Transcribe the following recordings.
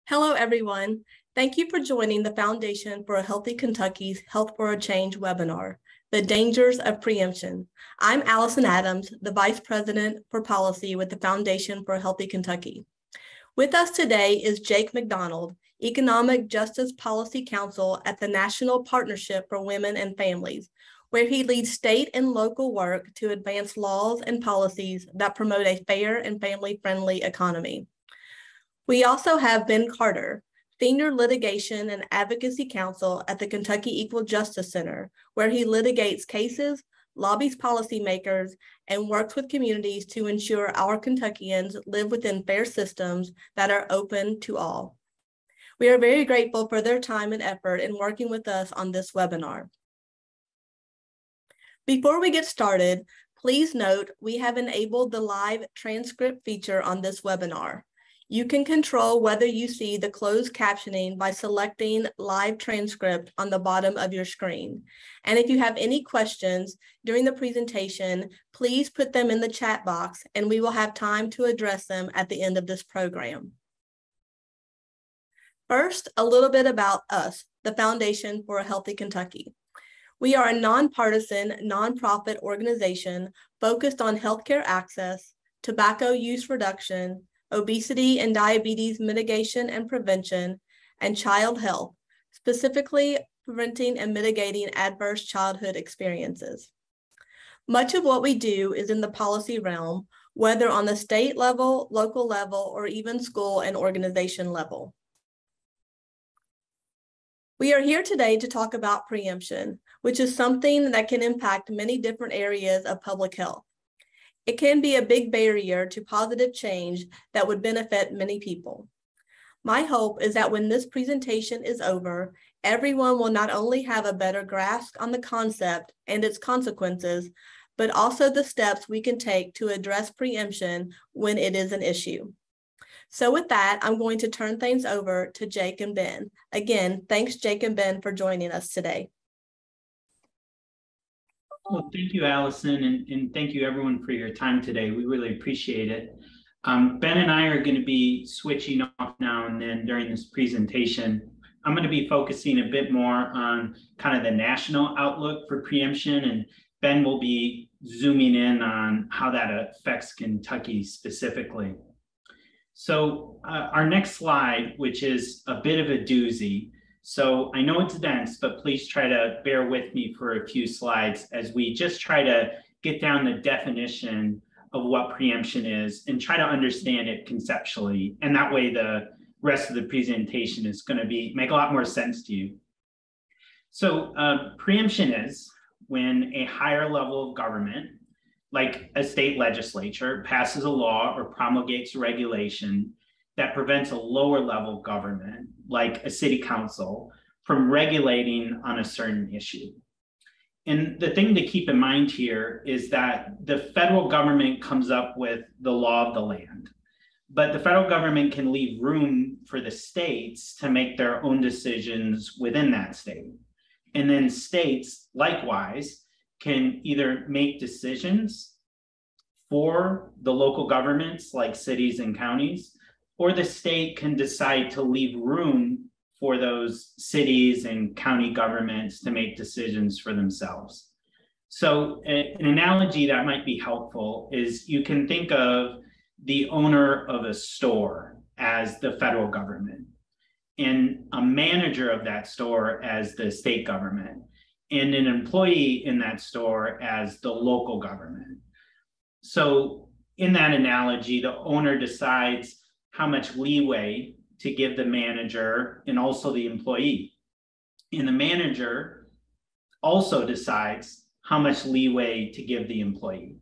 Hello, everyone. Thank you for joining the Foundation for a Healthy Kentucky's Health for a Change webinar, The Dangers of Preemption. I'm Allison Adams, the Vice President for Policy with the Foundation for a Healthy Kentucky. With us today is Jake McDonald, Economic Justice Policy Counsel at the National Partnership for Women and Families, where he leads state and local work to advance laws and policies that promote a fair and family-friendly economy. We also have Ben Carter, Senior Litigation and Advocacy Counsel at the Kentucky Equal Justice Center, where he litigates cases, lobbies policymakers, and works with communities to ensure our Kentuckians live within fair systems that are open to all. We are very grateful for their time and effort in working with us on this webinar. Before we get started, please note we have enabled the live transcript feature on this webinar. You can control whether you see the closed captioning by selecting live transcript on the bottom of your screen. And if you have any questions during the presentation, please put them in the chat box and we will have time to address them at the end of this program. First, a little bit about us, the Foundation for a Healthy Kentucky. We are a nonpartisan, nonprofit organization focused on healthcare access, tobacco use reduction, obesity and diabetes mitigation and prevention, and child health, specifically preventing and mitigating adverse childhood experiences. Much of what we do is in the policy realm, whether on the state level, local level, or even school and organization level. We are here today to talk about preemption, which is something that can impact many different areas of public health. It can be a big barrier to positive change that would benefit many people. My hope is that when this presentation is over, everyone will not only have a better grasp on the concept and its consequences, but also the steps we can take to address preemption when it is an issue. So with that, I'm going to turn things over to Jake and Ben. Again, thanks Jake and Ben for joining us today. Well, thank you, Allison, and thank you everyone for your time today. We really appreciate it. Ben and I are going to be switching off now and then during this presentation. I'm going to be focusing a bit more on kind of the national outlook for preemption, and Ben will be zooming in on how that affects Kentucky specifically. So our next slide, which is a bit of a doozy. So I know it's dense, but please try to bear with me for a few slides as we just try to get down the definition of what preemption is and try to understand it conceptually. And that way the rest of the presentation is going to make a lot more sense to you. So preemption is when a higher level of government, like a state legislature, passes a law or promulgates a regulation that prevents a lower level government, like a city council, from regulating on a certain issue. And the thing to keep in mind here is that the federal government comes up with the law of the land, but the federal government can leave room for the states to make their own decisions within that state. And then states, likewise, can either make decisions for the local governments, like cities and counties, or the state can decide to leave room for those cities and county governments to make decisions for themselves. So an analogy that might be helpful is you can think of the owner of a store as the federal government, and a manager of that store as the state government, and an employee in that store as the local government. So in that analogy, the owner decides how much leeway to give the manager and also the employee. And the manager also decides how much leeway to give the employee.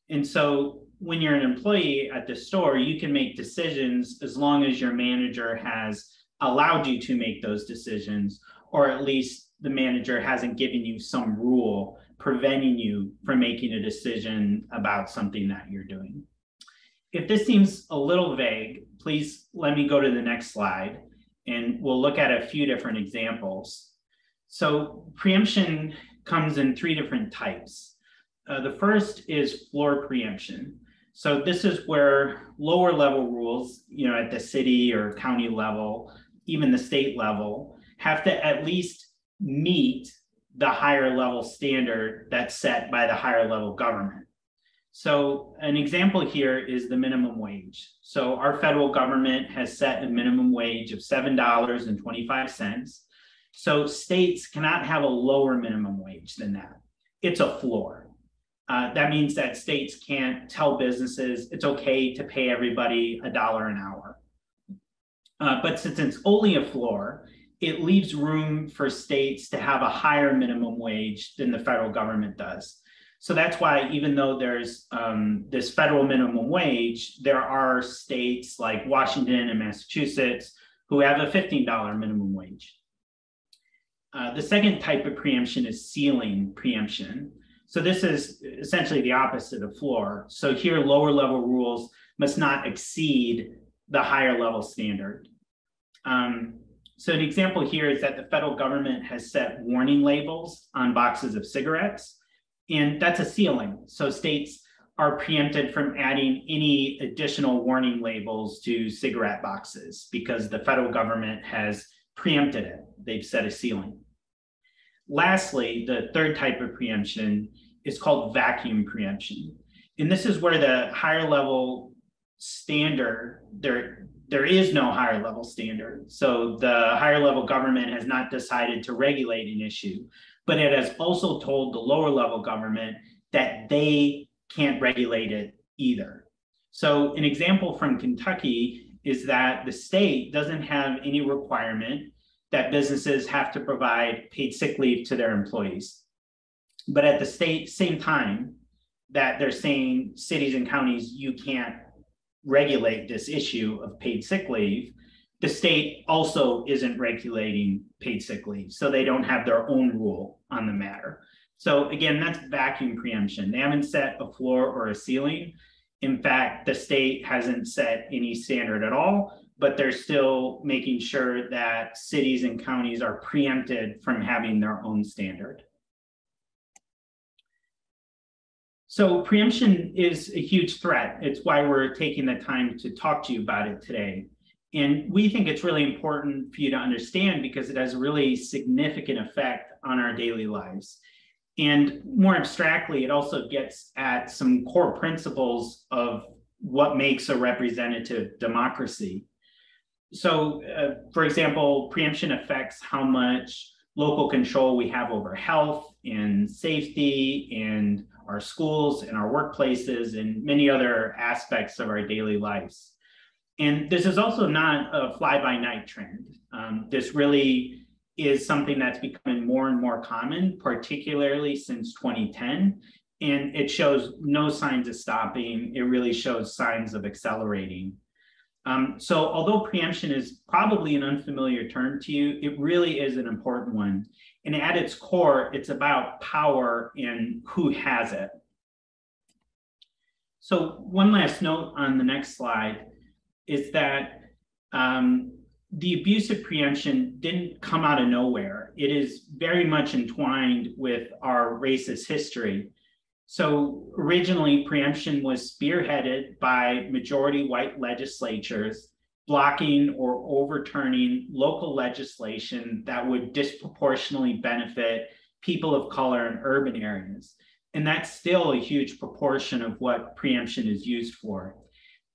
And so when you're an employee at the store, you can make decisions as long as your manager has allowed you to make those decisions, or at least the manager hasn't given you some rule preventing you from making a decision about something that you're doing. If this seems a little vague, please let me go to the next slide and we'll look at a few different examples. So preemption comes in three different types. The first is floor preemption. So this is where lower level rules, at the city or county level, even the state level, have to at least meet the higher level standard that's set by the higher level government. So an example here is the minimum wage. So our federal government has set a minimum wage of $7.25. So states cannot have a lower minimum wage than that. It's a floor. That means that states can't tell businesses it's okay to pay everybody $1 an hour. But since it's only a floor, it leaves room for states to have a higher minimum wage than the federal government does. So that's why, even though there's this federal minimum wage, there are states like Washington and Massachusetts who have a $15 minimum wage. The second type of preemption is ceiling preemption. So this is essentially the opposite of floor. So here, lower level rules must not exceed the higher level standard. So an example here is that the federal government has set warning labels on boxes of cigarettes, and that's a ceiling. So states are preempted from adding any additional warning labels to cigarette boxes because the federal government has preempted it. They've set a ceiling. Lastly, the third type of preemption is called vacuum preemption. And this is where the higher level standard, there is no higher level standard. So the higher level government has not decided to regulate an issue, but it has also told the lower level government that they can't regulate it either. So an example from Kentucky is that the state doesn't have any requirement that businesses have to provide paid sick leave to their employees. But at the same time that they're saying cities and counties, you can't regulate this issue of paid sick leave, the state also isn't regulating paid sick leave. So they don't have their own rule on the matter. So again, that's vacuum preemption. They haven't set a floor or a ceiling. In fact, the state hasn't set any standard at all, but they're still making sure that cities and counties are preempted from having their own standard. So preemption is a huge threat. It's why we're taking the time to talk to you about it today. And we think it's really important for you to understand because it has a really significant effect on our daily lives. And more abstractly, it also gets at some core principles of what makes a representative democracy. So, for example, preemption affects how much local control we have over health and safety and our schools and our workplaces and many other aspects of our daily lives. And this is also not a fly-by-night trend. This really is something that's becoming more and more common, particularly since 2010. And it shows no signs of stopping. It really shows signs of accelerating. So although preemption is probably an unfamiliar term to you, it really is an important one. And at its core, it's about power and who has it. So one last note on the next slide is that the abuse of preemption didn't come out of nowhere. It is very much entwined with our racist history. So originally, preemption was spearheaded by majority white legislatures blocking or overturning local legislation that would disproportionately benefit people of color in urban areas. And that's still a huge proportion of what preemption is used for.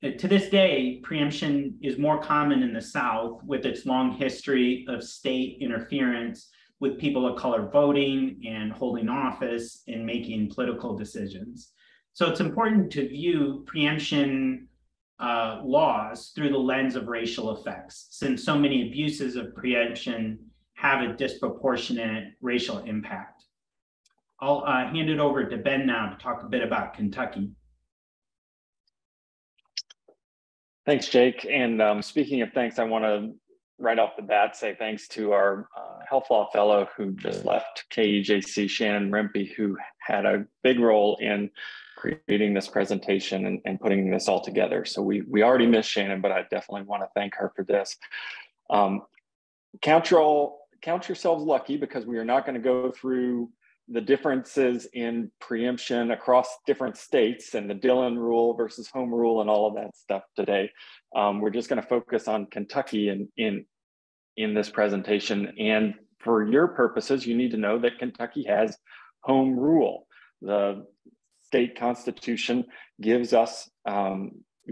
To this day, preemption is more common in the South with its long history of state interference with people of color voting and holding office and making political decisions. So it's important to view preemption laws through the lens of racial effects, since so many abuses of preemption have a disproportionate racial impact. I'll hand it over to Ben now to talk a bit about Kentucky. Thanks, Jake. And speaking of thanks, I want to right off the bat say thanks to our health law fellow who just left KEJC, Shannon Rempe, who had a big role in creating this presentation and putting this all together. So we already missed Shannon, but I definitely want to thank her for this. Count yourselves lucky because we are not going to go through the differences in preemption across different states and the Dillon rule versus home rule and all of that stuff today. We're just going to focus on Kentucky in this presentation. And for your purposes, you need to know that Kentucky has home rule. The state constitution gives us,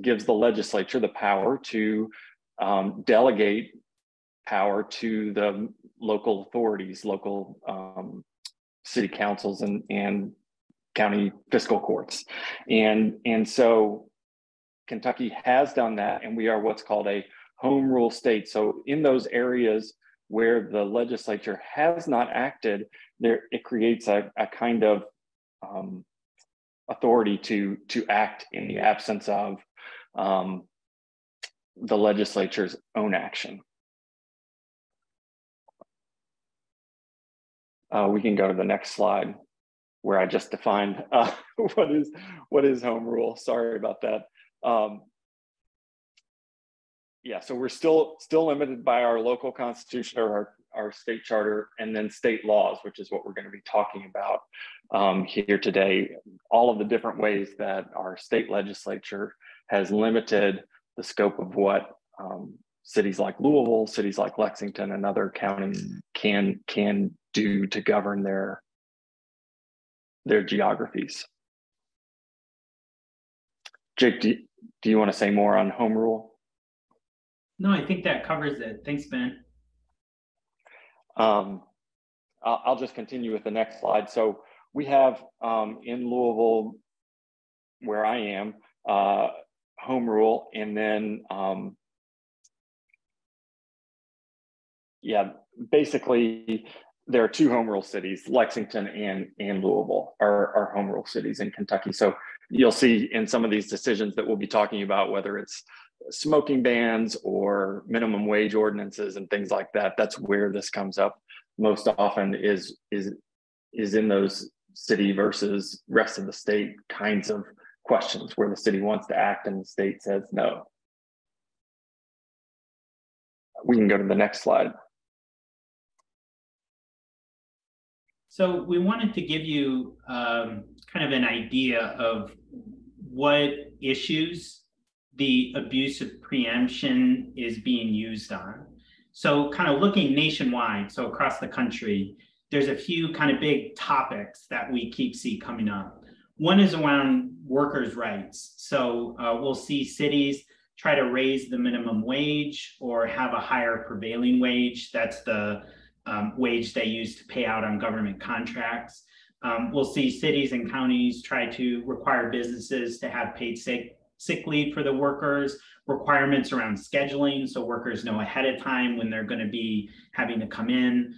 gives the legislature the power to delegate power to the local authorities, local city councils and county fiscal courts. And so Kentucky has done that, and we are what's called a home rule state. So in those areas where the legislature has not acted, it creates a kind of authority to act in the absence of the legislature's own action. We can go to the next slide where I just defined what is home rule. Sorry about that. Yeah, so we're still limited by our local constitution or our state charter, and then state laws, which is what we're going to be talking about here today. All of the different ways that our state legislature has limited the scope of what cities like Louisville, cities like Lexington, and other counties can do to govern their geographies. Jake, do you want to say more on home rule? No, I think that covers it. Thanks, Ben. I'll just continue with the next slide. So we have in Louisville, where I am, home rule, and then yeah, basically there are two home rule cities, Lexington and Louisville are home rule cities in Kentucky. So you'll see in some of these decisions that we'll be talking about, whether it's smoking bans or minimum wage ordinances and things like that, that's where this comes up most often is in those city versus rest of the state kinds of questions where the city wants to act and the state says no. We can go to the next slide. So we wanted to give you kind of an idea of what issues the abuse of preemption is being used on. So kind of looking nationwide, so across the country, there's a few kind of big topics that we see coming up. One is around workers' rights. So we'll see cities try to raise the minimum wage or have a higher prevailing wage. That's the wage they use to pay out on government contracts. We'll see cities and counties try to require businesses to have paid sick leave for the workers, requirements around scheduling so workers know ahead of time when they're going to be having to come in,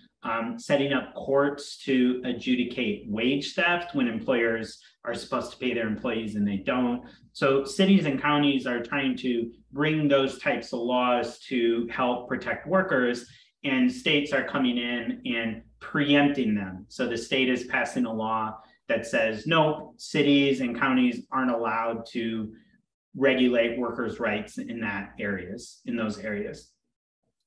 setting up courts to adjudicate wage theft when employers are supposed to pay their employees and they don't. So cities and counties are trying to bring those types of laws to help protect workers, and states are coming in and preempting them. So the state is passing a law that says, no, cities and counties aren't allowed to regulate workers' rights in those areas.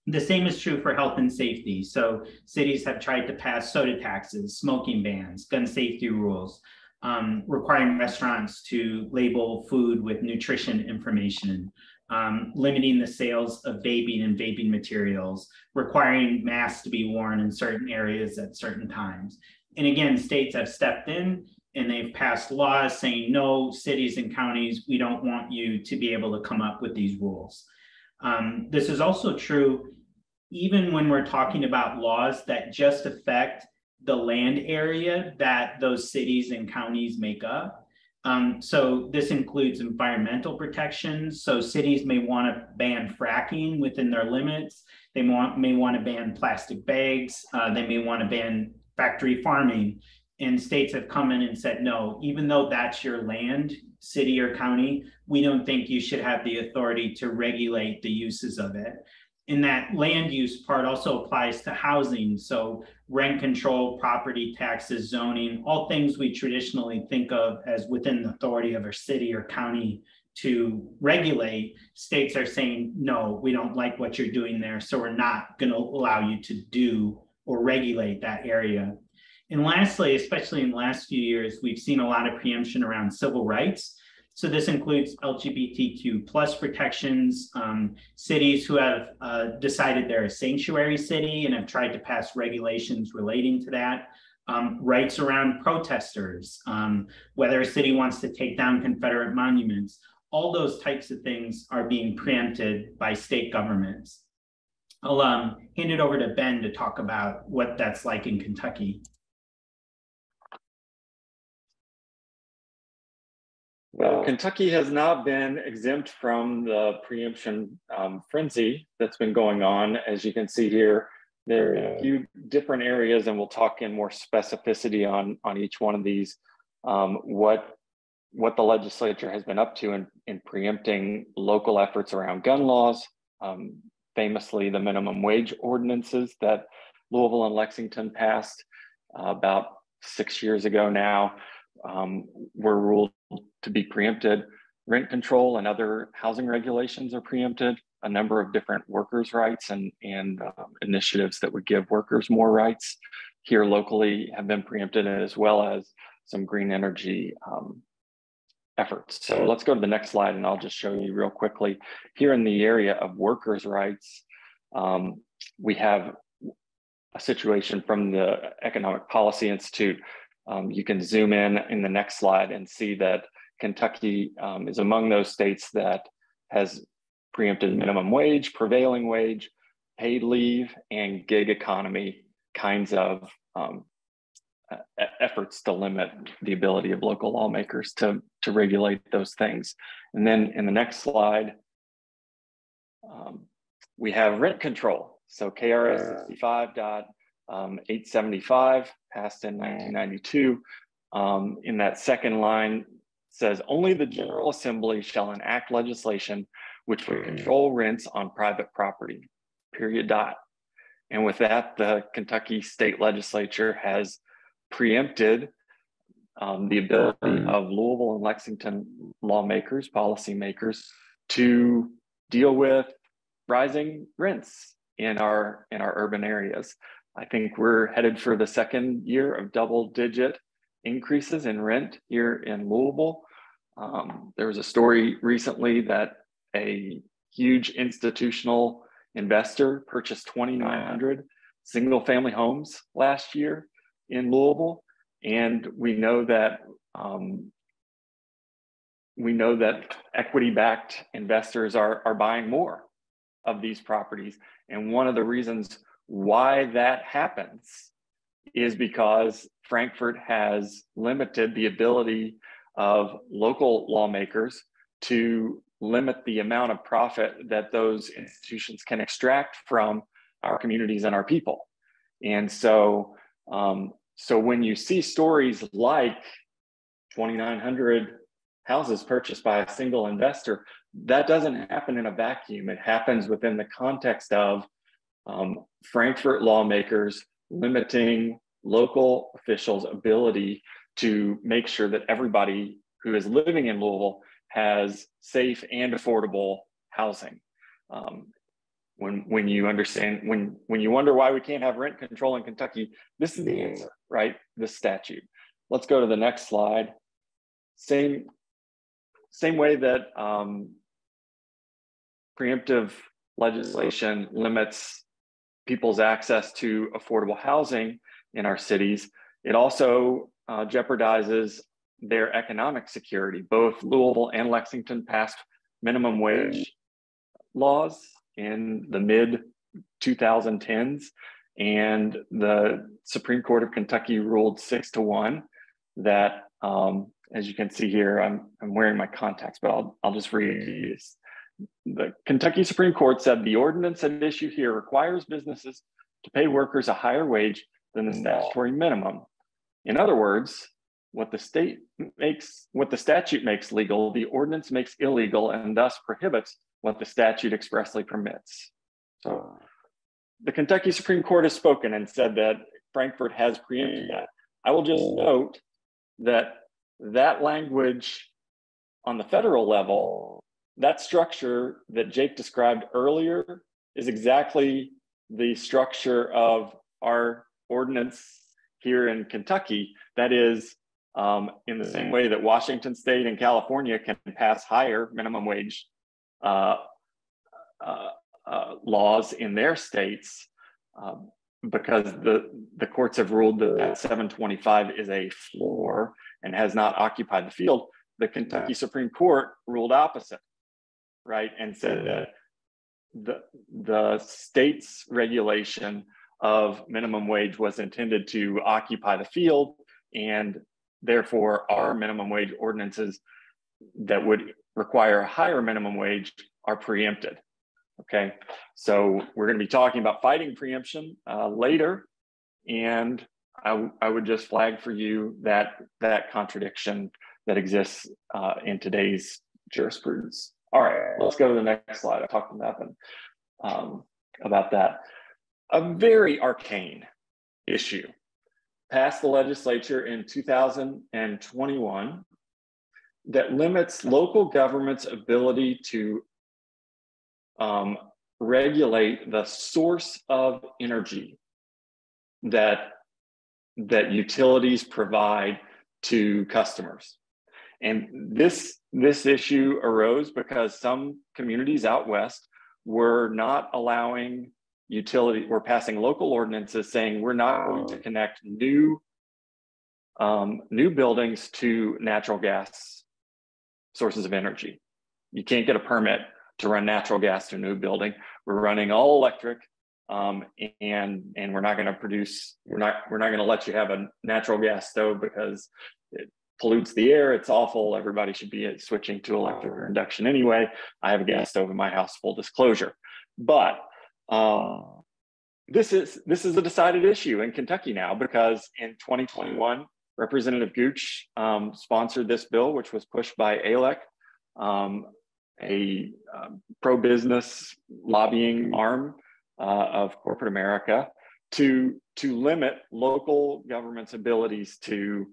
The same is true for health and safety. So cities have tried to pass soda taxes, smoking bans, gun safety rules, requiring restaurants to label food with nutrition information, limiting the sales of vaping and vaping materials, requiring masks to be worn in certain areas at certain times. And again, states have stepped in and they've passed laws saying, no, cities and counties, we don't want you to be able to come up with these rules. This is also true even when we're talking about laws that just affect the land area that those cities and counties make up. So this includes environmental protections. So cities may want to ban fracking within their limits. They may want to ban plastic bags. They may want to ban factory farming. And states have come in and said, no, even though that's your land, city or county, we don't think you should have the authority to regulate the uses of it. And that land use part also applies to housing. So rent control, property taxes, zoning, all things we traditionally think of as within the authority of a city or county to regulate. States are saying, no, we don't like what you're doing there, so we're not going to allow you to do or regulate that area. And lastly, especially in the last few years, we've seen a lot of preemption around civil rights. So this includes LGBTQ plus protections, cities who have decided they're a sanctuary city and have tried to pass regulations relating to that, rights around protesters, whether a city wants to take down Confederate monuments. All those types of things are being preempted by state governments. I'll hand it over to Ben to talk about what that's like in Kentucky. Well, Kentucky has not been exempt from the preemption frenzy that's been going on. As you can see here, there are a few different areas, and we'll talk in more specificity on each one of these, what the legislature has been up to in preempting local efforts around gun laws, famously the minimum wage ordinances that Louisville and Lexington passed about 6 years ago now, were ruled to be preempted. Rent control and other housing regulations are preempted. A number of different workers' rights and initiatives that would give workers more rights here locally have been preempted, as well as some green energy efforts. So let's go to the next slide, and I'll just show you real quickly. Here in the area of workers' rights, we have a situation from the Economic Policy Institute. You can zoom in the next slide and see that Kentucky is among those states that has preempted minimum wage, prevailing wage, paid leave, and gig economy kinds of efforts to limit the ability of local lawmakers to regulate those things. And then in the next slide, we have rent control. So KRS 65.875 passed in 1992. In that second line says, only the General Assembly shall enact legislation which would control rents on private property, period dot. And with that, the Kentucky state legislature has preempted the ability of Louisville and Lexington lawmakers, policymakers, to deal with rising rents in our urban areas. I think we're headed for the second year of double-digit increases in rent here in Louisville. There was a story recently that a huge institutional investor purchased 2,900 single-family homes last year in Louisville, and we know that equity-backed investors are buying more of these properties. And one of the reasons why that happens is because Frankfurt has limited the ability of local lawmakers to limit the amount of profit that those institutions can extract from our communities and our people. And so, so when you see stories like 2,900 houses purchased by a single investor, that doesn't happen in a vacuum. It happens within the context of Frankfurt lawmakers limiting local officials' ability to make sure that everybody who is living in Louisville has safe and affordable housing. When you understand, when you wonder why we can't have rent control in Kentucky, this is the answer, right? This statute. Let's go to the next slide. Same way that preemptive legislation limits people's access to affordable housing in our cities, it also jeopardizes their economic security. Both Louisville and Lexington passed minimum wage laws in the mid-2010s, and the Supreme Court of Kentucky ruled 6-1 that, as you can see here, I'm wearing my contacts, but I'll just read it to you. The Kentucky Supreme Court said the ordinance at issue here requires businesses to pay workers a higher wage than the statutory minimum. In other words, what the statute makes legal, the ordinance makes illegal, and thus prohibits what the statute expressly permits. So the Kentucky Supreme Court has spoken and said that Frankfurt has preempted that. I will just note that that language on the federal level, that structure that Jake described earlier, is exactly the structure of our ordinance here in Kentucky, that is in the same way that Washington State and California can pass higher minimum wage laws in their states, because the courts have ruled that 725 is a floor and has not occupied the field. The Kentucky Supreme Court ruled opposite, right? And said that the state's regulation of minimum wage was intended to occupy the field, and therefore our minimum wage ordinances that would require a higher minimum wage are preempted. Okay, so we're going to be talking about fighting preemption later, and I would just flag for you that contradiction that exists in today's jurisprudence. All right, let's go to the next slide. I talked to Nathan about that. A very arcane issue passed the legislature in 2021 that limits local government's ability to regulate the source of energy that utilities provide to customers. And this issue arose because some communities out west were not allowing we're passing local ordinances saying we're not going to connect new buildings to natural gas sources of energy. You can't get a permit to run natural gas to a new building. We're running all electric, and we're not going to produce. We're not going to let you have a natural gas stove because it pollutes the air. It's awful. Everybody should be switching to electric or induction anyway. I have a gas stove in my house. Full disclosure, but this is a decided issue in Kentucky now, because in 2021, Representative Gooch sponsored this bill, which was pushed by ALEC, a pro-business lobbying arm of corporate America, to limit local government's abilities to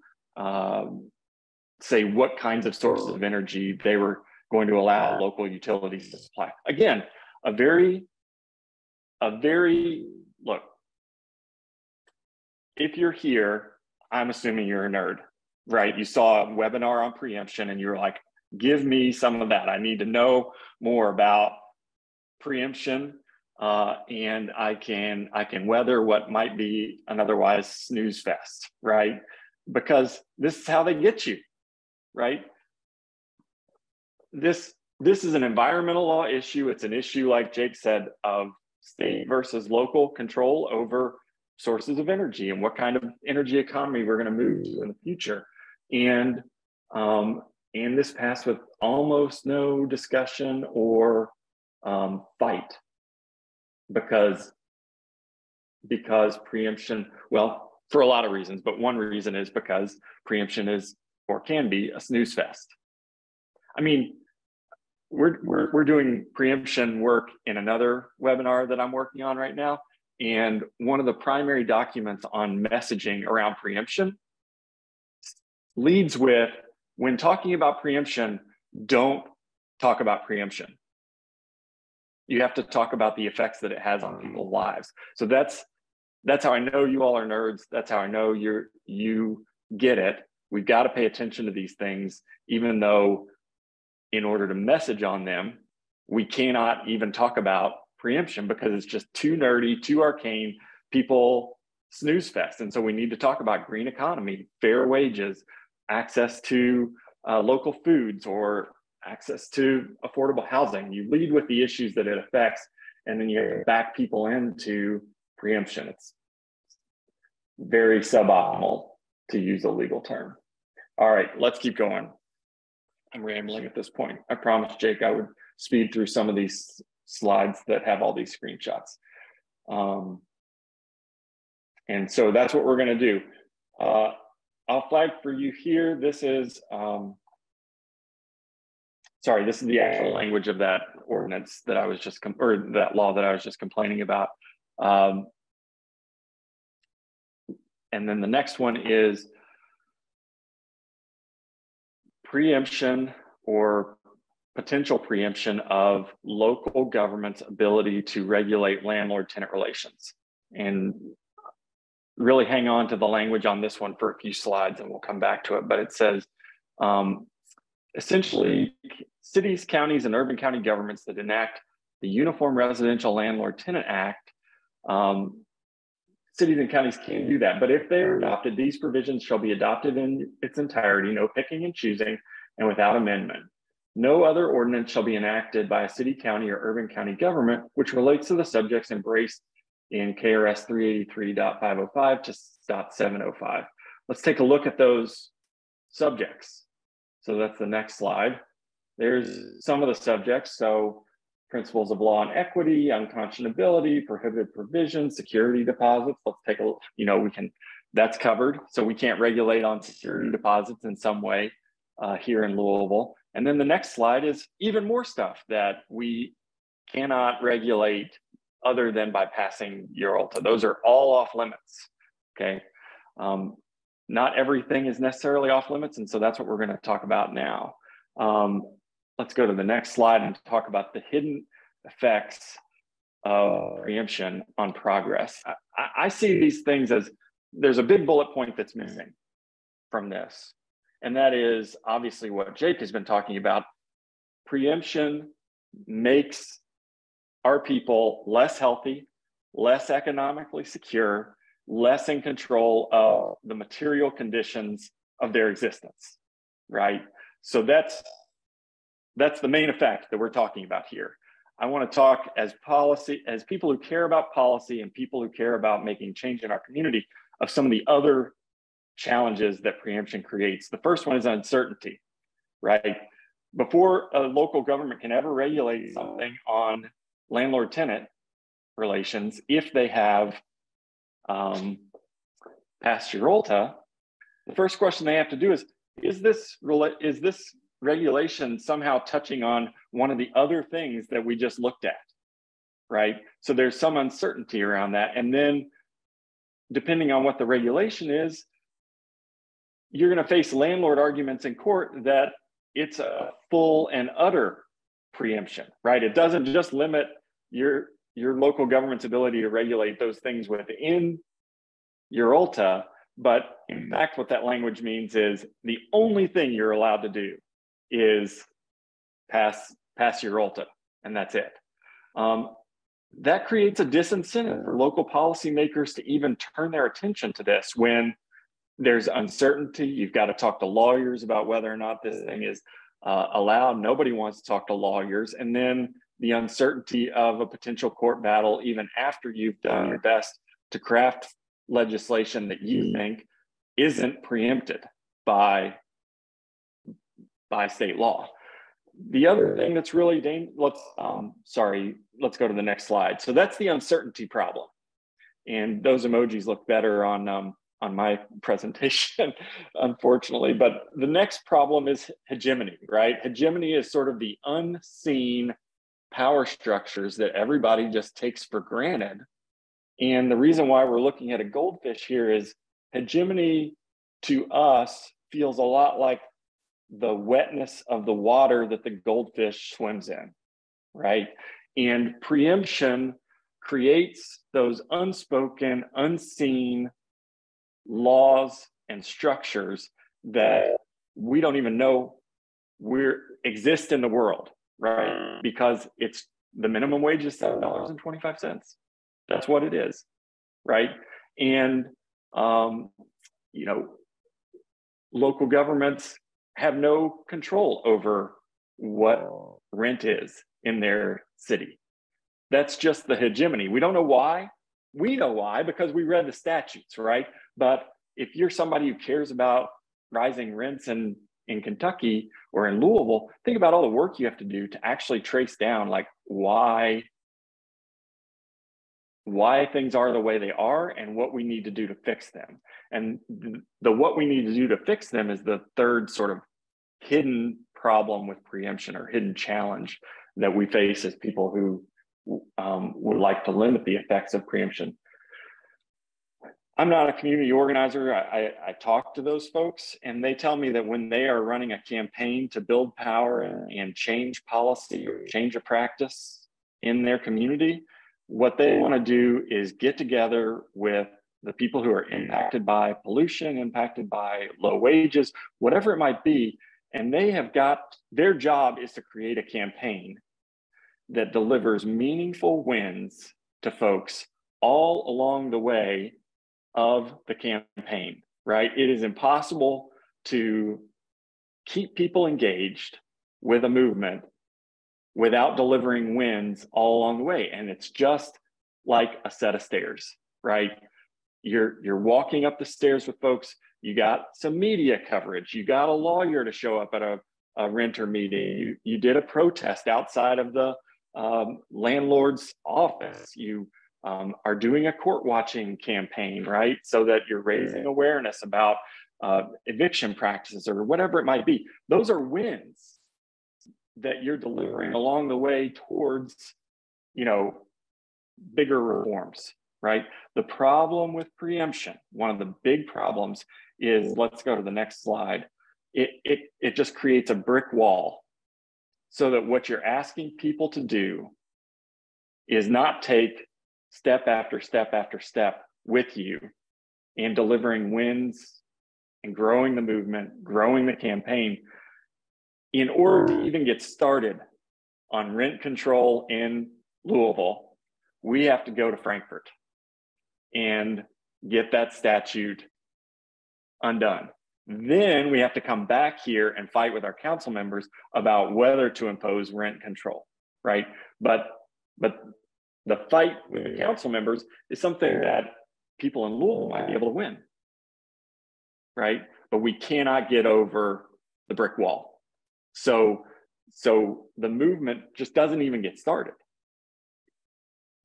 say what kinds of sources of energy they were going to allow local utilities to supply. Again, a very look, if you're here, I'm assuming you're a nerd, right? You saw a webinar on preemption and you're like, give me some of that. I need to know more about preemption, and I can weather what might be an otherwise snooze fest, right? Because this is how they get you, right? This is an environmental law issue. It's an issue, like Jake said, of state versus local control over sources of energy and what kind of energy economy we're going to move to in the future. And this passed with almost no discussion or fight, because preemption, well, for a lot of reasons, but one reason is because preemption is, or can be, a snooze fest. I mean, we're doing preemption work in another webinar that I'm working on right now. And one of the primary documents on messaging around preemption leads with, when talking about preemption, don't talk about preemption. You have to talk about the effects that it has on people's lives. So that's how I know you all are nerds. That's how I know you get it. We've got to pay attention to these things, even though in order to message on them, we cannot even talk about preemption because it's just too nerdy, too arcane. People snooze fest. And so we need to talk about green economy, fair wages, access to local foods, or access to affordable housing. You lead with the issues that it affects, and then you have to back people into preemption. It's very suboptimal, to use a legal term. All right, let's keep going. I'm rambling at this point. I promised Jake I would speed through some of these slides that have all these screenshots. And so that's what we're going to do. I'll flag for you here. This is, this is the actual language of that ordinance that I was just, or that law that I was just complaining about. And then the next one is preemption or potential preemption of local government's ability to regulate landlord-tenant relations. And really hang on to the language on this one for a few slides and we'll come back to it. But it says, essentially, cities, counties, and urban county governments that enact the Uniform Residential Landlord-Tenant Act, cities and counties can't do that. But if they're adopted, these provisions shall be adopted in its entirety, no picking and choosing, and without amendment. No other ordinance shall be enacted by a city, county, or urban county government which relates to the subjects embraced in KRS 383.505 to .705. Let's take a look at those subjects. So that's the next slide. There's some of the subjects. So principles of law and equity, unconscionability, prohibited provisions, security deposits. Let's take a look, that's covered. So we can't regulate on security deposits in some way here in Louisville. And then the next slide is even more stuff that we cannot regulate other than by passing URLTA. Those are all off limits, okay? Not everything is necessarily off limits, and so that's what we're gonna talk about now. Let's go to the next slide and talk about the hidden effects of preemption on progress. I see these things as, there's a big bullet point that's missing from this, and that is obviously what Jake has been talking about. Preemption makes our people less healthy, less economically secure, less in control of the material conditions of their existence, right? So that's the main effect that we're talking about here. I want to talk as people who care about policy and people who care about making change in our community of some of the other challenges that preemption creates. The first one is uncertainty, right? Before a local government can ever regulate something on landlord-tenant relations, if they have passed URLTA, the first question they have to do is this regulation somehow touching on one of the other things that we just looked at, right? So there's some uncertainty around that. And then depending on what the regulation is, you're gonna face landlord arguments in court that it's a full and utter preemption, right? It doesn't just limit your local government's ability to regulate those things within URLTA, but in fact, what that language means is the only thing you're allowed to do is pass URLTA, and that's it. That creates a disincentive for local policymakers to even turn their attention to this when there's uncertainty. You've got to talk to lawyers about whether or not this thing is allowed. Nobody wants to talk to lawyers. And then the uncertainty of a potential court battle, even after you've done your best to craft legislation that you think isn't preempted by state law. The other thing that's really dangerous, let's go to the next slide. So that's the uncertainty problem. And those emojis look better on my presentation, unfortunately. But the next problem is hegemony, right? Hegemony is sort of the unseen power structures that everybody just takes for granted. And the reason why we're looking at a goldfish here is hegemony to us feels a lot like the wetness of the water that the goldfish swims in, right? And preemption creates those unspoken, unseen laws and structures that we don't even know exist in the world, right? Because it's the minimum wage is $7.25. That's what it is, right? And local governments have no control over what rent is in their city. That's just the hegemony. We don't know why. We know why because we read the statutes, right? But if you're somebody who cares about rising rents in Kentucky or in Louisville, think about all the work you have to do to actually trace down like why things are the way they are and what we need to do to fix them. And the what we need to do to fix them is the third sort of hidden problem with preemption or hidden challenge that we face as people who would like to limit the effects of preemption. I'm not a community organizer. I talk to those folks and they tell me that when they are running a campaign to build power and change policy or change a practice in their community, what they want to do is get together with the people who are impacted by pollution, impacted by low wages, whatever it might be. And they have got, their job is to create a campaign that delivers meaningful wins to folks all along the way of the campaign, right? It is impossible to keep people engaged with a movement without delivering wins all along the way. And it's just like a set of stairs, right? You're walking up the stairs with folks, you got some media coverage, you got a lawyer to show up at a renter meeting, you did a protest outside of the landlord's office, you are doing a court watching campaign, right? So that you're raising awareness about eviction practices or whatever it might be. Those are wins that you're delivering along the way towards, you know, bigger reforms, right? The problem with preemption, one of the big problems is, let's go to the next slide. It just creates a brick wall so that what you're asking people to do is not take step after step after step with you in delivering wins and growing the movement, growing the campaign. In order to even get started on rent control in Louisville, we have to go to Frankfurt and get that statute undone. Then we have to come back here and fight with our council members about whether to impose rent control, right? But the fight with the council members is something that people in Louisville might be able to win, right? But we cannot get over the brick wall. So the movement just doesn't even get started.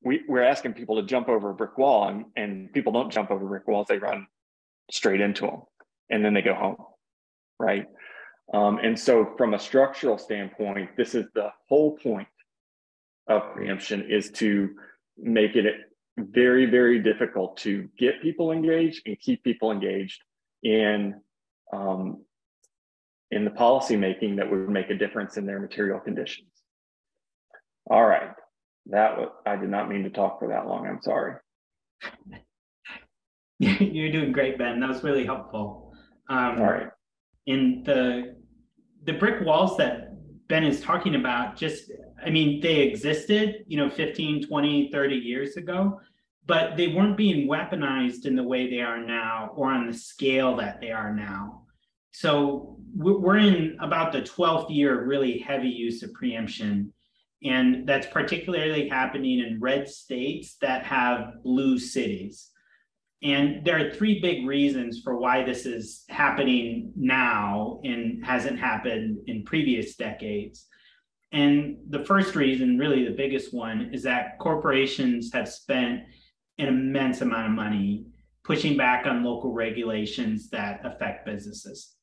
We're asking people to jump over a brick wall, and people don't jump over brick walls, they run straight into them and then they go home, right? And so from a structural standpoint, this is the whole point of preemption, is to make it very, very difficult to get people engaged and keep people engaged in the policy making that would make a difference in their material conditions. All right, I did not mean to talk for that long, I'm sorry. You're doing great, Ben. That was really helpful. All right. In the brick walls that Ben is talking about, I mean, they existed, 15, 20, 30 years ago, but they weren't being weaponized in the way they are now or on the scale that they are now. So we're in about the 12th year of really heavy use of preemption. And that's particularly happening in red states that have blue cities. And there are three big reasons for why this is happening now and hasn't happened in previous decades. And the first reason, really the biggest one, is that corporations have spent an immense amount of money pushing back on local regulations that affect businesses.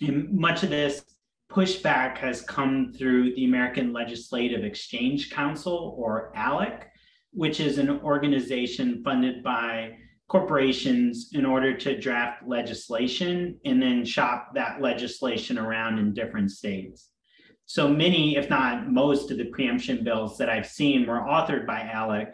And much of this pushback has come through the American Legislative Exchange Council, or ALEC, which is an organization funded by corporations in order to draft legislation and then shop that legislation around in different states. So many, if not most, of the preemption bills that I've seen were authored by ALEC,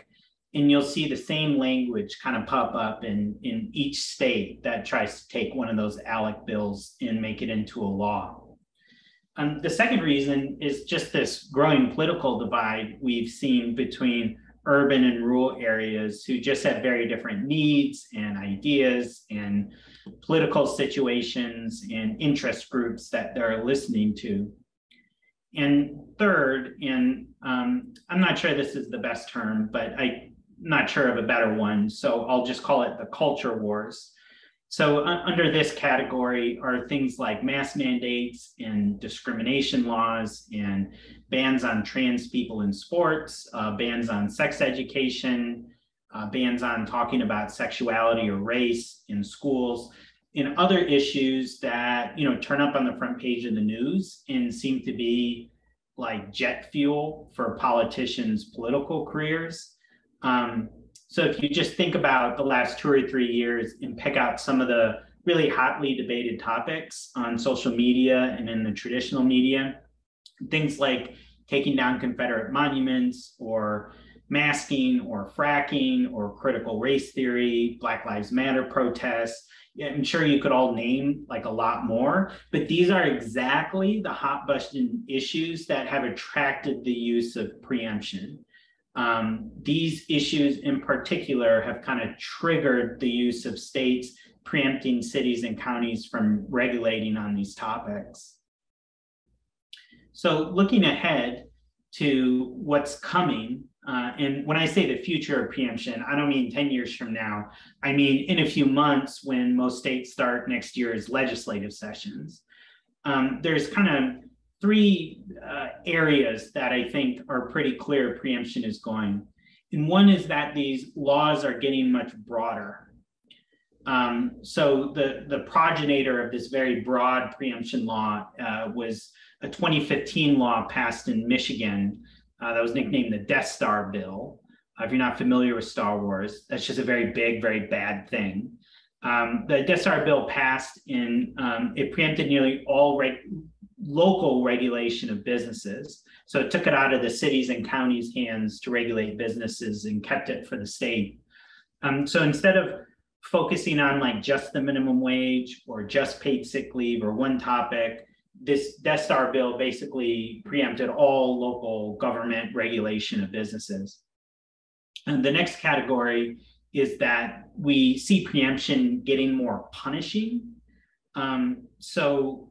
and you'll see the same language kind of pop up in each state that tries to take one of those ALEC bills and make it into a law. The second reason is just this growing political divide we've seen between urban and rural areas who just have very different needs and ideas and political situations and interest groups that they're listening to. And third, and I'm not sure this is the best term, but I'm not sure of a better one, so I'll just call it the culture wars. So under this category are things like mask mandates and discrimination laws and bans on trans people in sports, bans on sex education, bans on talking about sexuality or race in schools, and other issues that turn up on the front page of the news and seem to be like jet fuel for politicians' political careers. So if you just think about the last 2 or 3 years and pick out some of the really hotly debated topics on social media and in the traditional media, things like taking down Confederate monuments or masking or fracking or critical race theory, Black Lives Matter protests. I'm sure you could all name like a lot more, but these are exactly the hot button issues that have attracted the use of preemption. These issues in particular have kind of triggered the use of states preempting cities and counties from regulating on these topics. So looking ahead to what's coming, and when I say the future of preemption, I don't mean 10 years from now. I mean in a few months when most states start next year's legislative sessions. There's kind of three areas that I think are pretty clear preemption is going. And one is that these laws are getting much broader. So the progenitor of this very broad preemption law was a 2015 law passed in Michigan that was nicknamed the Death Star Bill. If you're not familiar with Star Wars, that's just a very big, very bad thing. The Death Star Bill passed in, it preempted nearly all local regulation of businesses. So it took it out of the cities and counties' hands to regulate businesses and kept it for the state. So instead of focusing on like just the minimum wage or just paid sick leave or one topic, this Death Star bill basically preempted all local government regulation of businesses. And the next category is that we see preemption getting more punishing. So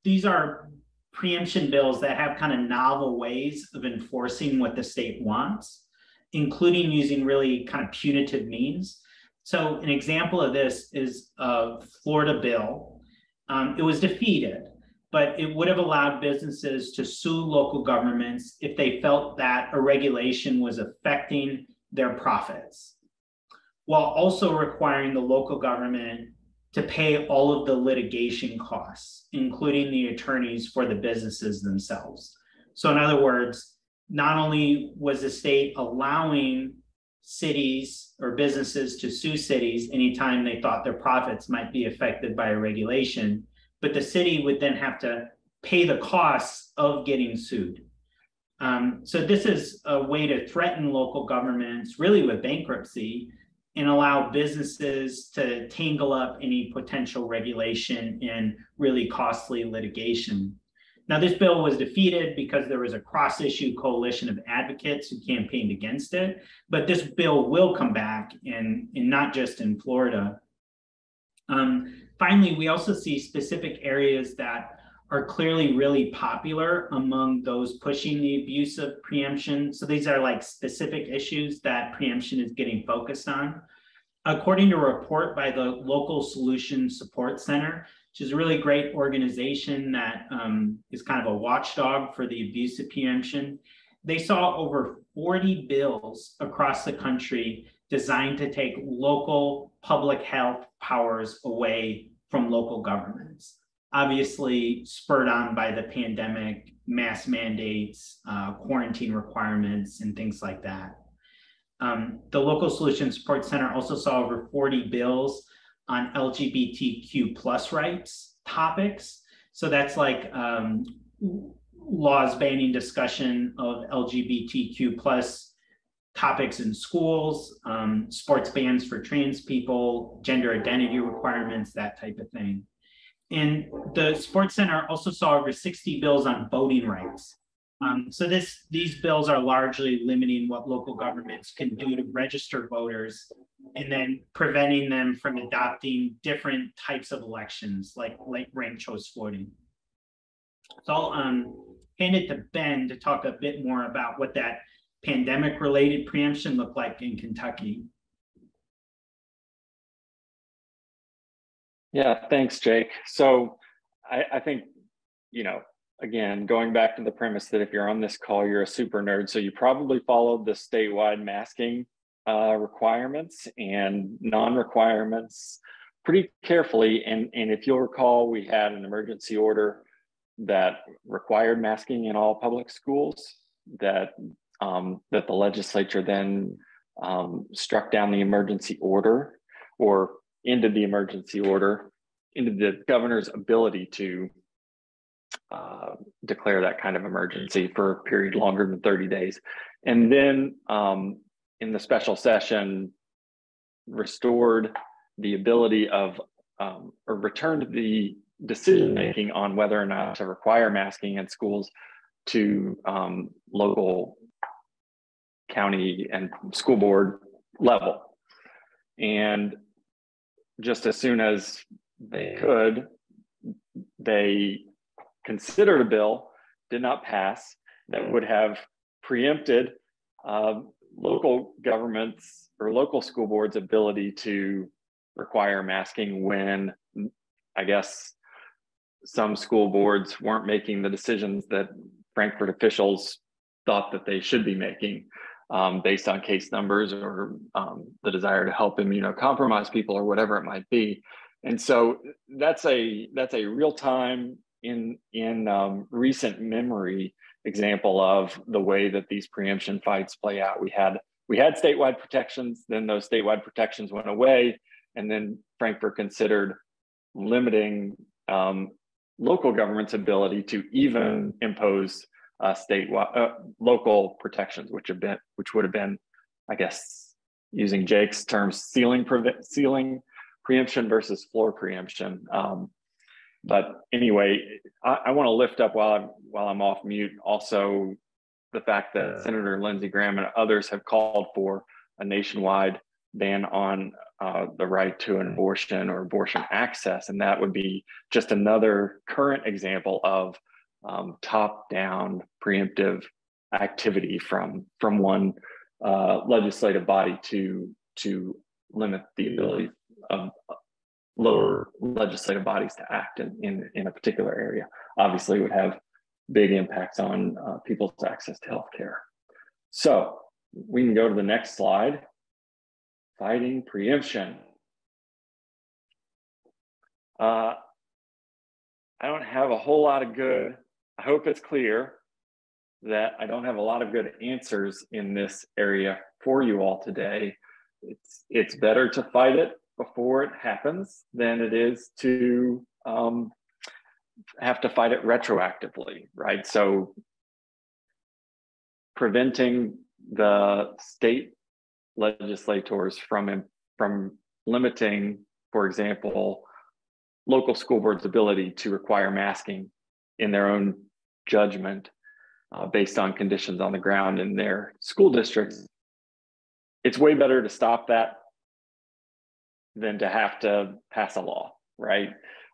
these are preemption bills that have kind of novel ways of enforcing what the state wants, including using really kind of punitive means. So an example of this is a Florida bill. It was defeated, but it would have allowed businesses to sue local governments if they felt that a regulation was affecting their profits, while also requiring the local government to pay all of the litigation costs, including the attorneys for the businesses themselves. So in other words, not only was the state allowing cities or businesses to sue cities anytime they thought their profits might be affected by a regulation, but the city would then have to pay the costs of getting sued. So this is a way to threaten local governments really with bankruptcy and allow businesses to tangle up any potential regulation in really costly litigation. Now, this bill was defeated because there was a cross-issue coalition of advocates who campaigned against it, but this bill will come back, and not just in Florida. Finally, we also see specific areas that are clearly really popular among those pushing the abuse of preemption. So these are like specific issues that preemption is getting focused on. According to a report by the Local Solutions Support Center, which is a really great organization that is kind of a watchdog for the abuse of preemption, they saw over 40 bills across the country designed to take local public health powers away from local governments. Obviously spurred on by the pandemic, mass mandates, quarantine requirements, and things like that. The Local Solutions Support Center also saw over 40 bills on LGBTQ plus rights topics. So that's like laws banning discussion of LGBTQ plus topics in schools, sports bans for trans people, gender identity requirements, that type of thing. And the Sports Center also saw over 60 bills on voting rights. So these bills are largely limiting what local governments can do to register voters and then preventing them from adopting different types of elections like ranked choice voting. So I'll hand it to Ben to talk a bit more about what that pandemic-related preemption looked like in Kentucky. Yeah, thanks, Jake. So I think, again, going back to the premise that if you're on this call, you're a super nerd. So you probably followed the statewide masking requirements and non-requirements pretty carefully. And if you'll recall, we had an emergency order that required masking in all public schools that the legislature then struck down the emergency order, or ended the emergency order, into the governor's ability to declare that kind of emergency for a period longer than 30 days. And then in the special session, restored the ability of, or returned the decision-making on whether or not to require masking in schools to local, county, and school board level. And just as soon as they could, they considered a bill, did not pass, that would have preempted local governments or local school boards' ability to require masking when, I guess, some school boards weren't making the decisions that Frankfurt officials thought that they should be making, based on case numbers or the desire to help immunocompromised people or whatever it might be. And so that's a real time in recent memory example of the way that these preemption fights play out. We had statewide protections, then those statewide protections went away, and then Frankfurt considered limiting local government's ability to even impose statewide local protections, which would have been, I guess, using Jake's terms, ceiling preemption versus floor preemption. But anyway, I want to lift up while I'm off mute also the fact that Senator Lindsey Graham and others have called for a nationwide ban on the right to an abortion or abortion access, and that would be just another current example of top-down preemptive activity from one legislative body to limit the ability of lower legislative bodies to act in a particular area. Obviously, it would have big impacts on people's access to healthcare. So we can go to the next slide. Fighting preemption. I don't have a whole lot of good, I hope it's clear that I don't have a lot of good answers in this area for you all today. It's better to fight it before it happens than it is to have to fight it retroactively, right? So preventing the state legislators from limiting, for example, local school boards' ability to require masking in their own judgment based on conditions on the ground in their school districts. It's way better to stop that than to have to pass a law, right?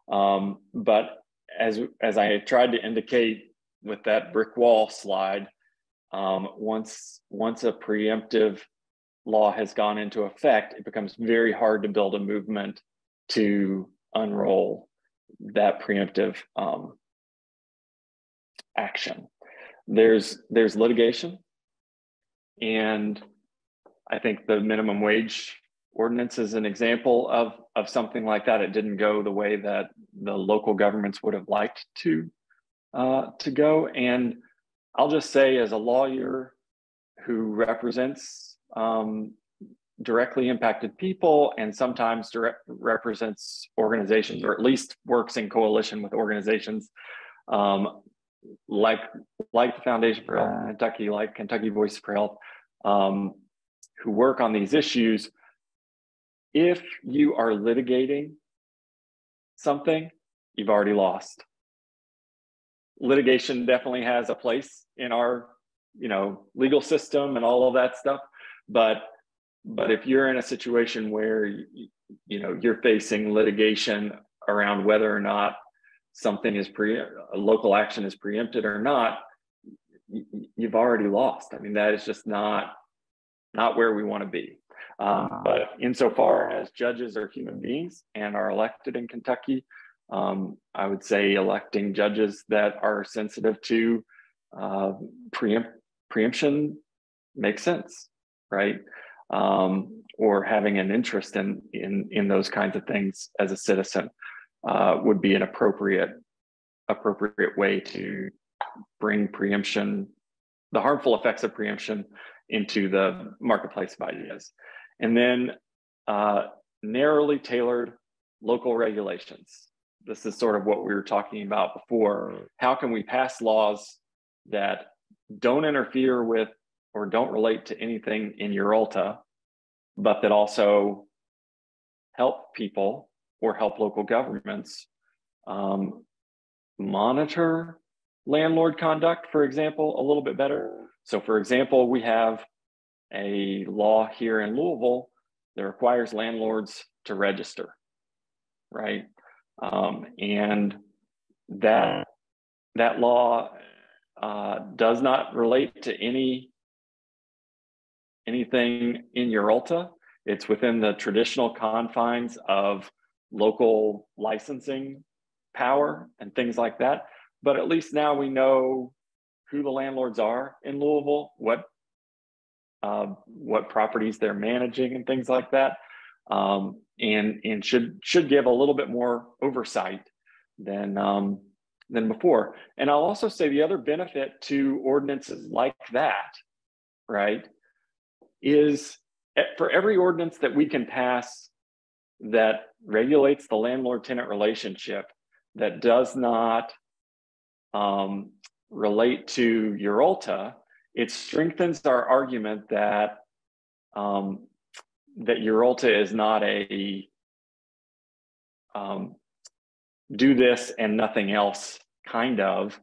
But as I tried to indicate with that brick wall slide, once a preemptive law has gone into effect, it becomes very hard to build a movement to unroll that preemptive action. There's litigation, and I think the minimum wage ordinance is an example of something like that. It didn't go the way that the local governments would have liked to go. And I'll just say, as a lawyer who represents directly impacted people and sometimes represents organizations, or at least works in coalition with organizations like the Foundation for Health in Kentucky, like Kentucky Voices for Health, who work on these issues. If you are litigating something, you've already lost. Litigation definitely has a place in our, legal system and all of that stuff. But if you're in a situation where you're facing litigation around whether or not something is local action is preempted or not, you've already lost. I mean, that is just not where we want to be. But insofar as judges are human beings and are elected in Kentucky, I would say electing judges that are sensitive to preemption makes sense, right? Or having an interest in those kinds of things as a citizen would be an appropriate way to bring preemption, the harmful effects of preemption, into the marketplace of ideas. And then narrowly tailored local regulations. This is sort of what we were talking about before. How can we pass laws that don't interfere with or don't relate to anything in URLTA, but that also help people or help local governments monitor landlord conduct, for example, a little bit better. So for example, we have a law here in Louisville that requires landlords to register, right? And that law does not relate to anything in URLTA. It's within the traditional confines of local licensing power and things like that. But at least now we know who the landlords are in Louisville, what properties they're managing and things like that, and should give a little bit more oversight than before. And I'll also say the other benefit to ordinances like that, right, is for every ordinance that we can pass that regulates the landlord-tenant relationship that does not relate to URLTA, it strengthens our argument that that URLTA is not a do this and nothing else kind of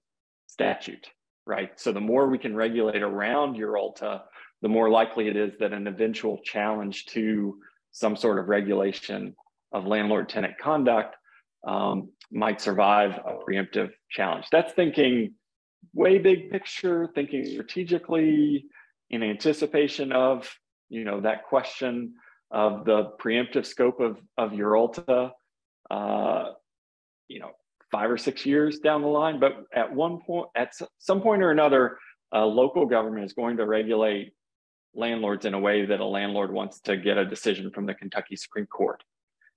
statute, right? So the more we can regulate around URLTA, the more likely it is that an eventual challenge to some sort of regulation of landlord-tenant conduct might survive a preemptive challenge. That's thinking way big picture, thinking strategically in anticipation of, you know, that question of the preemptive scope of URLTA, you know, 5 or 6 years down the line. But at some point or another, a local government is going to regulate landlords in a way that a landlord wants to get a decision from the Kentucky Supreme Court.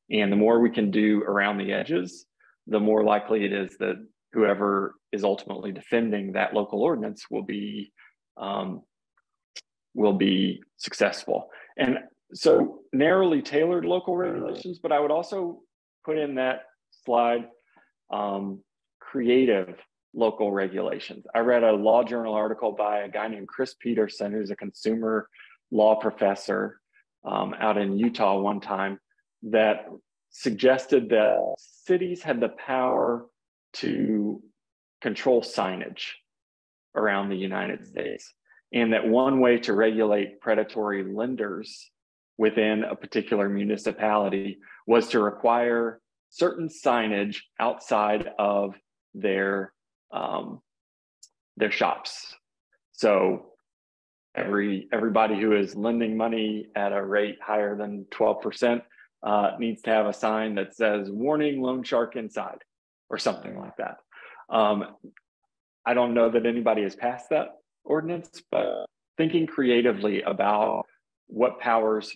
And the more we can do around the edges, the more likely it is that whoever is ultimately defending that local ordinance will be successful. And so narrowly tailored local regulations, but I would also put in that slide creative local regulations. I read a law journal article by a guy named Chris Peterson, who's a consumer law professor out in Utah one time, that suggested that cities had the power to control signage around the United States, and that one way to regulate predatory lenders within a particular municipality was to require certain signage outside of their shops. So everybody who is lending money at a rate higher than 12% needs to have a sign that says "Warning, loan shark inside," or something like that. I don't know that anybody has passed that ordinance, but thinking creatively about what powers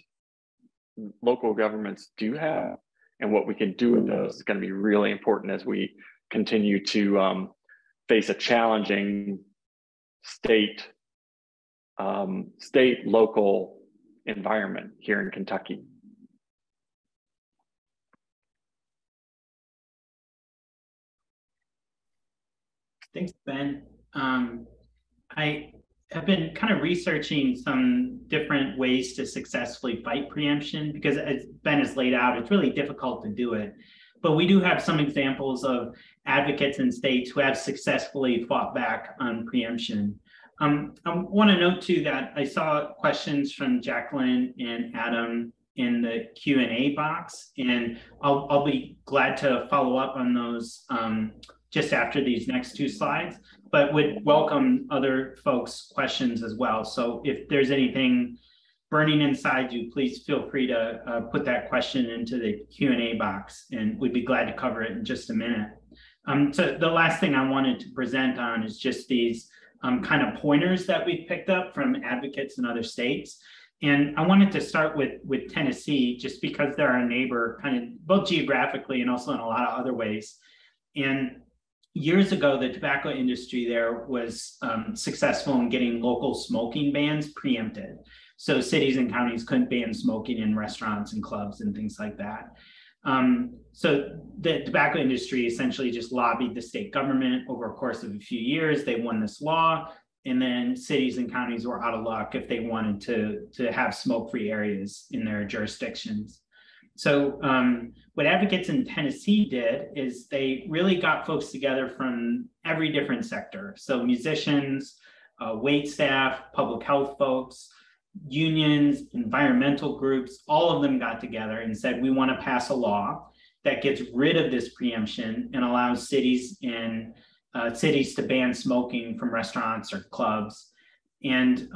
local governments do have and what we can do with those is going to be really important as we continue to face a challenging state local environment here in Kentucky. Thanks, Ben. I have been kind of researching some different ways to successfully fight preemption, because as Ben has laid out, it's really difficult to do it. But we do have some examples of advocates in states who have successfully fought back on preemption. I want to note too that I saw questions from Jacqueline and Adam in the Q&A box, and I'll be glad to follow up on those just after these next two slides, but would welcome other folks' questions as well. So if there's anything burning inside you, please feel free to put that question into the Q&A box, and we'd be glad to cover it in just a minute. So the last thing I wanted to present on is just these kind of pointers that we've picked up from advocates in other states. And I wanted to start with Tennessee, just because they're our neighbor, kind of both geographically and also in a lot of other ways. And years ago, the tobacco industry there was successful in getting local smoking bans preempted. So cities and counties couldn't ban smoking in restaurants and clubs and things like that. So the tobacco industry essentially just lobbied the state government over a course of a few years. They won this law. and then cities and counties were out of luck if they wanted to have smoke-free areas in their jurisdictions. So what advocates in Tennessee did is they really got folks together from every different sector. So musicians, wait staff, public health folks, unions, environmental groups, all of them got together and said, we want to pass a law that gets rid of this preemption and allows cities to ban smoking from restaurants or clubs. And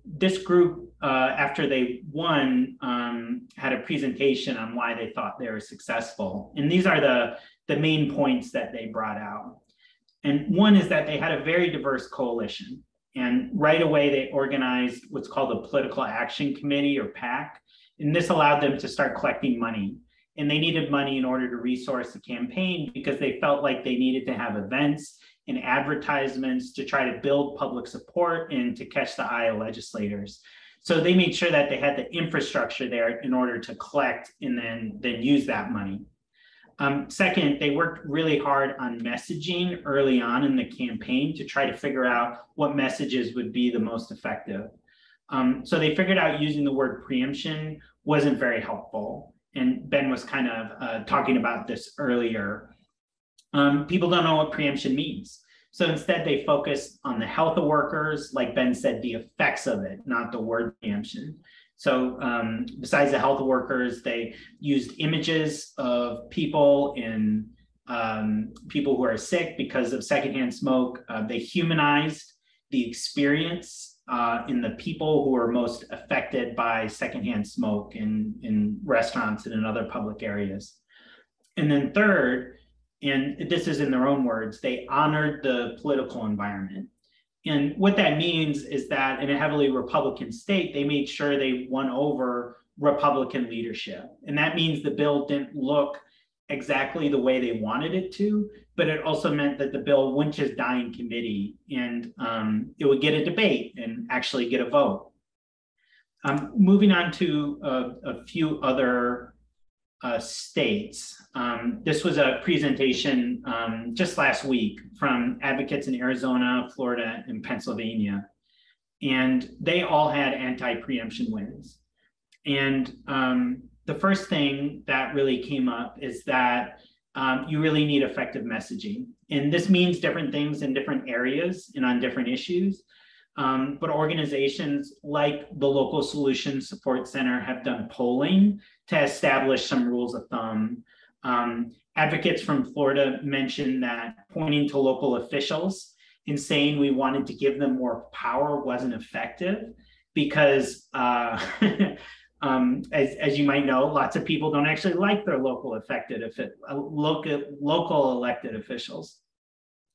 this group, after they won, had a presentation on why they thought they were successful. And these are the main points that they brought out. And one is that they had a very diverse coalition. And right away, they organized what's called a Political Action Committee, or PAC. And this allowed them to start collecting money. And they needed money in order to resource the campaign because they felt like they needed to have events and advertisements to try to build public support and to catch the eye of legislators. So they made sure that they had the infrastructure there in order to collect and then use that money. Second, they worked really hard on messaging early on in the campaign to try to figure out what messages would be the most effective. So they figured out using the word preemption wasn't very helpful. And Ben was kind of talking about this earlier. People don't know what preemption means. So instead they focused on the health of workers, like Ben said, the effects of it, not the word preemption. So besides the health of workers, they used images of people in people who are sick because of secondhand smoke. They humanized the experience in the people who are most affected by secondhand smoke in restaurants and in other public areas. And then third, and this is in their own words, they honored the political environment. And what that means is that in a heavily Republican state, they made sure they won over Republican leadership. And that means the bill didn't look exactly the way they wanted it to, but it also meant that the bill wouldn't just die in committee and it would get a debate and actually get a vote. Moving on to a few other states. This was a presentation just last week from advocates in Arizona, Florida, and Pennsylvania. And they all had anti-preemption wins. And the first thing that really came up is that you really need effective messaging. And this means different things in different areas and on different issues. But organizations like the Local Solutions Support Center have done polling to establish some rules of thumb. Advocates from Florida mentioned that pointing to local officials and saying we wanted to give them more power wasn't effective because, as you might know, lots of people don't actually like their local elected officials.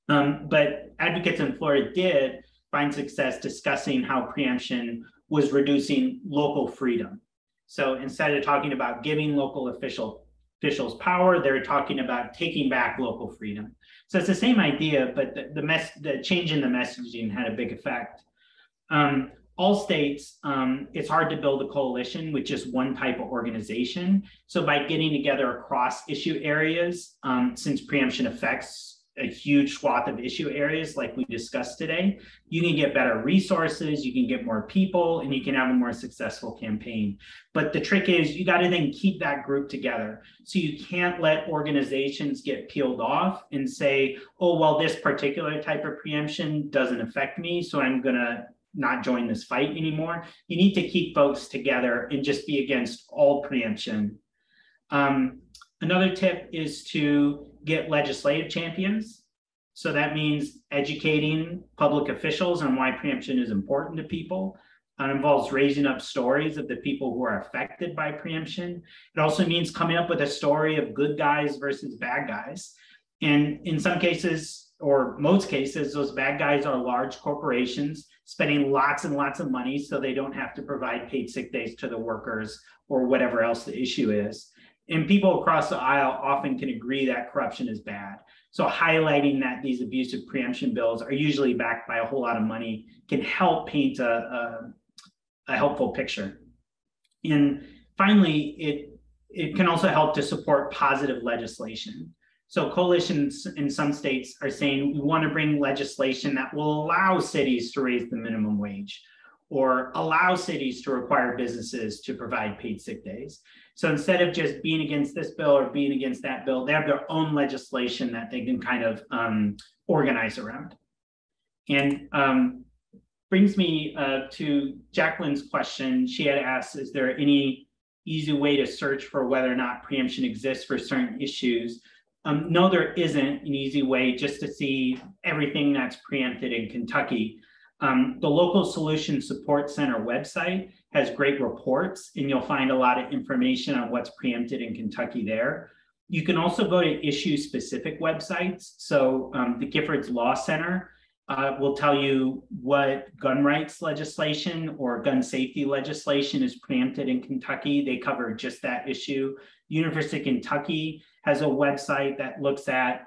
But advocates in Florida did find success discussing how preemption was reducing local freedom. So instead of talking about giving local officials power, they're talking about taking back local freedom. So it's the same idea, but the change in the messaging had a big effect. All states, it's hard to build a coalition with just one type of organization. So by getting together across issue areas, since preemption affects a huge swath of issue areas like we discussed today, you can get better resources, you can get more people, and you can have a more successful campaign. But the trick is you got to then keep that group together. So you can't let organizations get peeled off and say, oh, well, this particular type of preemption doesn't affect me, so I'm going to not join this fight anymore. You need to keep folks together and just be against all preemption. Another tip is to get legislative champions. So that means educating public officials on why preemption is important to people. It involves raising up stories of the people who are affected by preemption. It also means coming up with a story of good guys versus bad guys. And in some cases, or most cases, those bad guys are large corporations spending lots and lots of money so they don't have to provide paid sick days to the workers or whatever else the issue is. And people across the aisle often can agree that corruption is bad. So highlighting that these abusive preemption bills are usually backed by a whole lot of money can help paint a helpful picture. And finally, it can also help to support positive legislation. So coalitions in some states are saying we want to bring legislation that will allow cities to raise the minimum wage or allow cities to require businesses to provide paid sick days. So instead of just being against this bill or being against that bill, they have their own legislation that they can kind of organize around. And brings me to Jacqueline's question. She had asked, is there any easy way to search for whether or not preemption exists for certain issues? No, there isn't an easy way just to see everything that's preempted in Kentucky. The Local Solution Support Center website has great reports, and you'll find a lot of information on what's preempted in Kentucky there. You can also go to issue-specific websites. So the Giffords Law Center will tell you what gun rights legislation or gun safety legislation is preempted in Kentucky. They cover just that issue. University of Kentucky has a website that looks at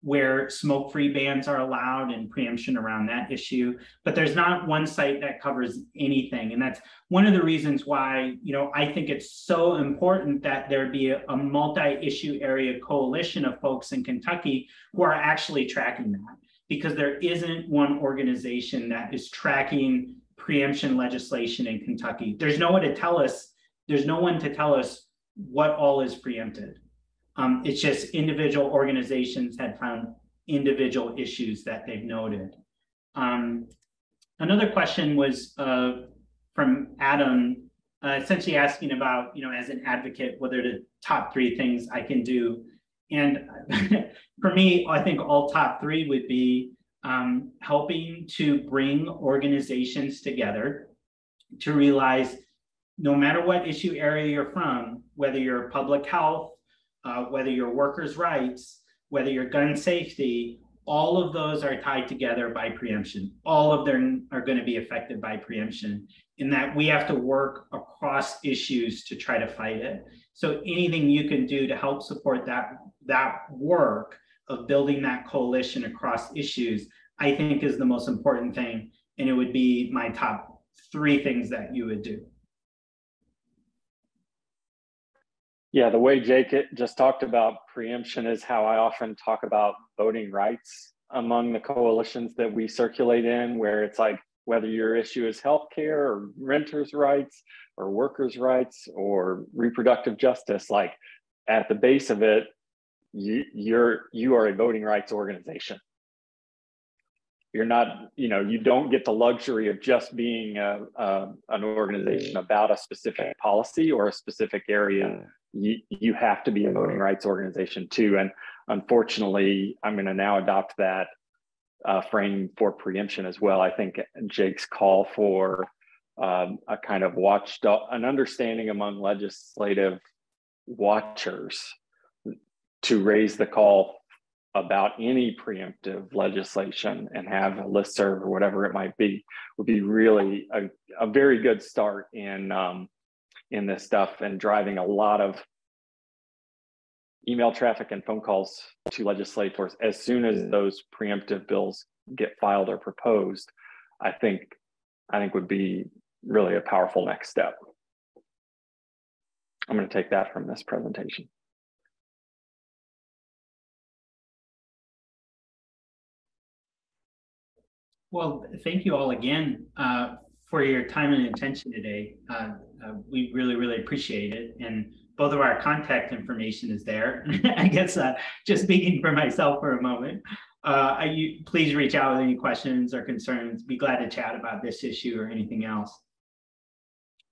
where smoke-free bans are allowed and preemption around that issue. But there's not one site that covers anything. And that's one of the reasons why, I think it's so important that there be a multi-issue area coalition of folks in Kentucky who are actually tracking that, because there isn't one organization that is tracking preemption legislation in Kentucky. There's no one to tell us what all is preempted. It's just individual organizations had found individual issues that they've noted. Another question was from Adam, essentially asking about, as an advocate, what are the top 3 things I can do? And for me, I think all top 3 would be helping to bring organizations together to realize no matter what issue area you're from, whether you're public health, whether you're workers' rights, whether you're gun safety, all of those are tied together by preemption. All of them are going to be affected by preemption, in that we have to work across issues to try to fight it. So anything you can do to help support that work of building that coalition across issues, I think is the most important thing. And it would be my top 3 things that you would do. Yeah, the way Jake just talked about preemption is how I often talk about voting rights among the coalitions that we circulate in, where it's like, whether your issue is healthcare or renters' rights or workers' rights or reproductive justice, like at the base of it, you are a voting rights organization. You're not, you don't get the luxury of just being an organization about a specific policy or a specific area. You have to be a voting rights organization too. And unfortunately, I'm going to now adopt that frame for preemption as well. I think Jake's call for a kind of an understanding among legislative watchers to raise the call about any preemptive legislation and have a listserv or whatever it might be would be really a very good start in this stuff, and driving a lot of email traffic and phone calls to legislators as soon as those preemptive bills get filed or proposed. I think would be really a powerful next step. I'm going to take that from this presentation. Well, thank you all again for your time and attention today. We really, really appreciate it. And both of our contact information is there. I guess just speaking for myself for a moment, please reach out with any questions or concerns. Be glad to chat about this issue or anything else.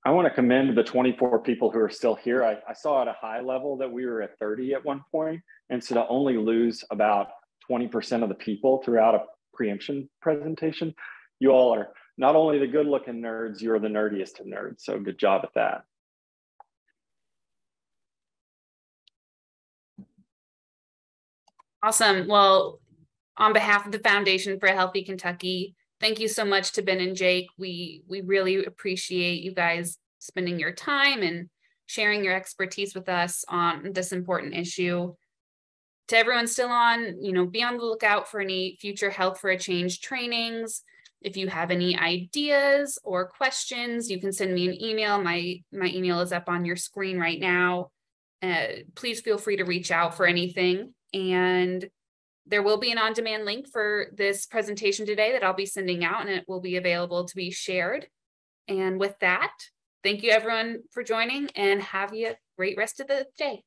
I want to commend the 24 people who are still here. I saw at a high level that we were at 30 at one point, and so to only lose about 20% of the people throughout a preemption presentation, you all are not only the good looking nerds, you're the nerdiest of nerds. So good job at that. Awesome. Well, on behalf of the Foundation for a Healthy Kentucky, thank you so much to Ben and Jake. We really appreciate you guys spending your time and sharing your expertise with us on this important issue. To everyone still on, be on the lookout for any future Health for a Change trainings. If you have any ideas or questions, you can send me an email. My email is up on your screen right now. Please feel free to reach out for anything. And there will be an on-demand link for this presentation today that I'll be sending out, and it will be available to be shared. And with that, thank you everyone for joining, and have a great rest of the day.